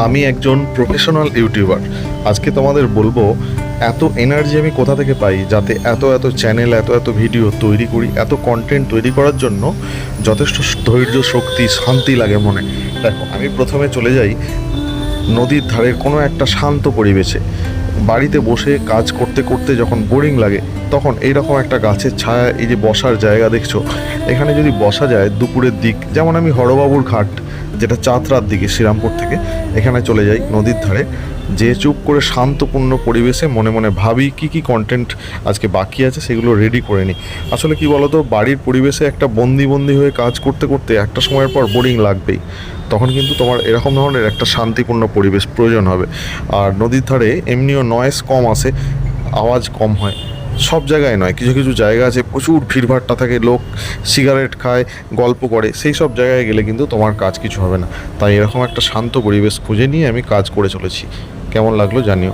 আমি একজন professional YouTuber. আজকে তোমাদের বলবো এত এনার্জি আমি কোথা থেকে পাই, যাতে এত এত চ্যানেল, এত এত ভিডিও তৈরি করি। এত কন্টেন্ট তৈরি করার জন্য যথেষ্ট ধৈর্য, শক্তি, শান্তি লাগে মনে। দেখো, আমি প্রথমে চলে যাই নদীর ধারের কোনো একটা শান্ত পরিবেশে। বাড়িতে বসে কাজ করতে করতে যখন বোরিং লাগে, তখন এইরকম একটা গাছের ছায়া, এই যে বসার জায়গা দেখছো, এখানে যদি বসা যায় দুপুরের দিক, যেমন আমি হরবাবুর ঘাট, যেটা চাতরার দিকে শ্রীরামপুর থেকে, এখানে চলে যাই নদীর ধারে, যে চুপ করে শান্তপূর্ণ পরিবেশে মনে মনে ভাবি কি কি কন্টেন্ট আজকে বাকি আছে সেগুলো রেডি করে নিই। আসলে কি বলতো, বাড়ির পরিবেশে একটা বন্দি হয়ে কাজ করতে করতে একটা সময়ের পর বোরিং লাগবেই। তখন কিন্তু তোমার এরকম ধরনের একটা শান্তিপূর্ণ পরিবেশ প্রয়োজন হবে। আর নদীর ধারে এমনিও নয়েজ কম আসে, আওয়াজ কম হয়। সব জায়গায় নয়, কিছু কিছু জায়গা আছে প্রচুর ভিড়ভাট্টা থাকে, লোক সিগারেট খায়, গল্প করে, সেই সব জায়গায় গেলে কিন্তু তোমার কাজ কিছু হবে না। তাই এরকম একটা শান্ত পরিবেশ খুঁজে নিয়ে আমি কাজ করে চলেছি। কেমন লাগলো জানিও।